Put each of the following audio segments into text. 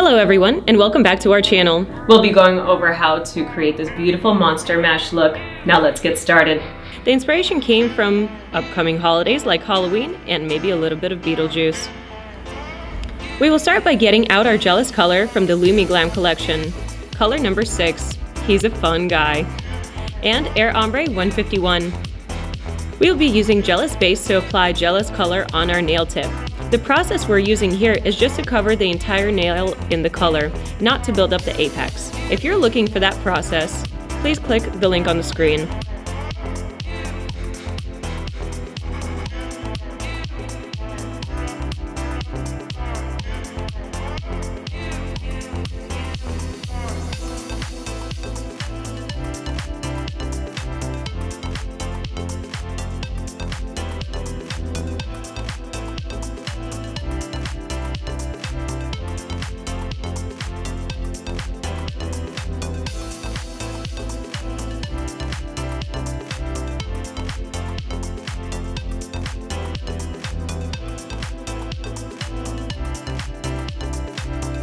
Hello everyone, and welcome back to our channel. We'll be going over how to create this beautiful monster mash look. Now let's get started. The inspiration came from upcoming holidays like Halloween and maybe a little bit of Beetlejuice. We will start by getting out our Jealous color from the Lumi Glam collection. Color number 6, he's a fun guy. And Air Ombre 151. We will be using Jealous base to apply Jealous color on our nail tip. The process we're using here is just to cover the entire nail in the color, not to build up the apex. If you're looking for that process, please click the link on the screen.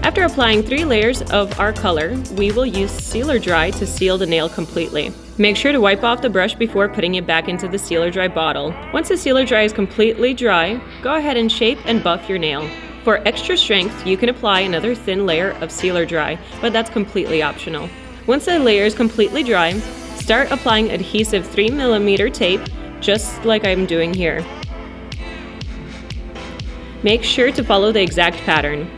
After applying 3 layers of our color, we will use Sealer Dry to seal the nail completely. Make sure to wipe off the brush before putting it back into the Sealer Dry bottle. Once the Sealer Dry is completely dry, go ahead and shape and buff your nail. For extra strength, you can apply another thin layer of Sealer Dry, but that's completely optional. Once the layer is completely dry, start applying adhesive 3mm tape, just like I'm doing here. Make sure to follow the exact pattern.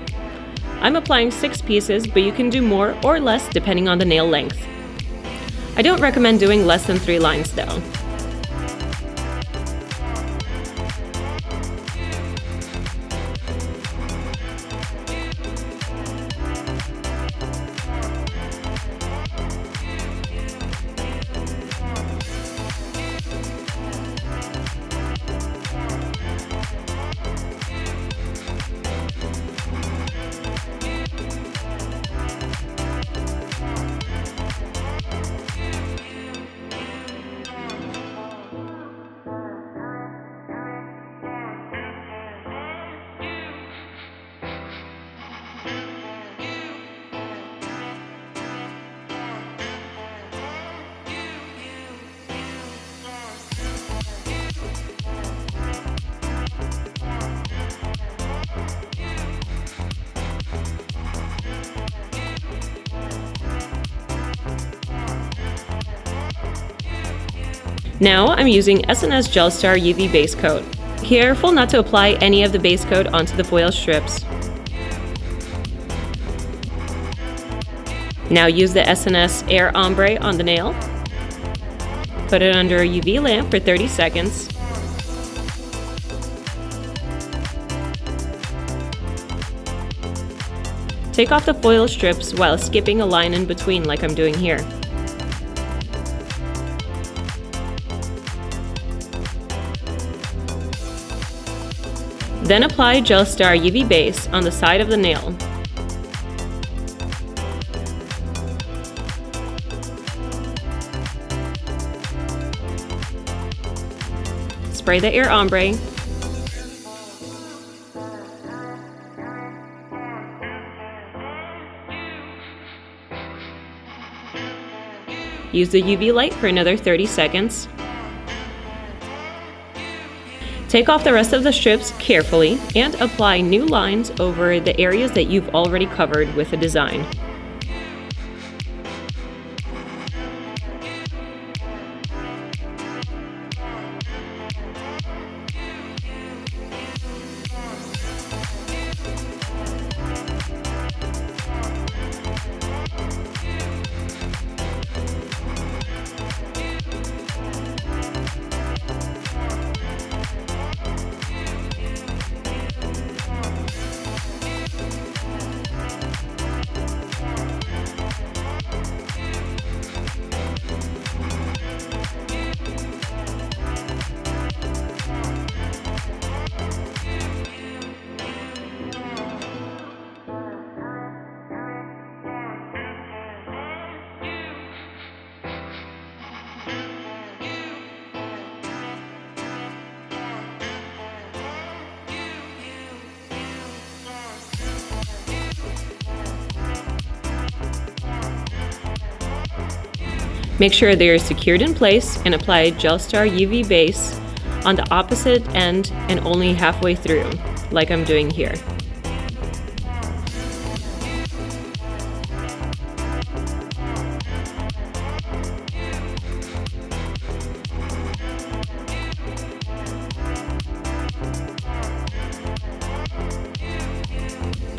I'm applying 6 pieces, but you can do more or less depending on the nail length. I don't recommend doing less than 3 lines though. Now I'm using SNS GelStar UV base coat. Careful not to apply any of the base coat onto the foil strips. Now use the SNS Air Ombre on the nail. Put it under a UV lamp for 30 seconds. Take off the foil strips while skipping a line in between like I'm doing here. Then apply GelStar UV base on the side of the nail. Spray the Air Ombre. Use the UV light for another 30 seconds. Take off the rest of the strips carefully and apply new lines over the areas that you've already covered with the design. Make sure they are secured in place and apply GelStar UV base on the opposite end and only halfway through, like I'm doing here.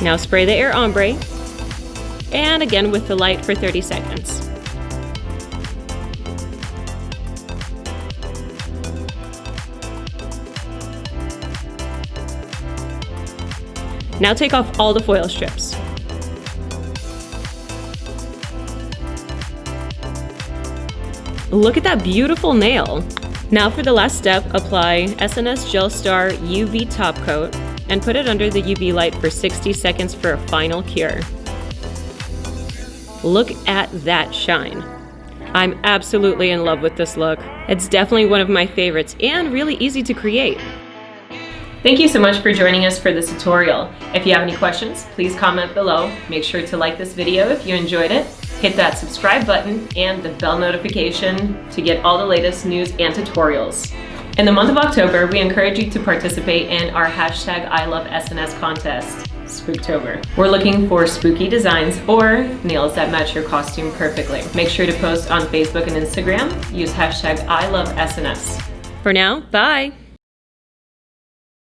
Now spray the air ombre, and again with the light for 30 seconds. Now take off all the foil strips. Look at that beautiful nail. Now for the last step, apply SNS GelStar UV top coat and put it under the UV light for 60 seconds for a final cure. Look at that shine. I'm absolutely in love with this look. It's definitely one of my favorites and really easy to create. Thank you so much for joining us for this tutorial. If you have any questions, please comment below. Make sure to like this video if you enjoyed it. Hit that subscribe button and the bell notification to get all the latest news and tutorials. In the month of October, we encourage you to participate in our #ILoveSNS contest, Spooktober. We're looking for spooky designs or nails that match your costume perfectly. Make sure to post on Facebook and Instagram. Use #ILoveSNS. For now, bye!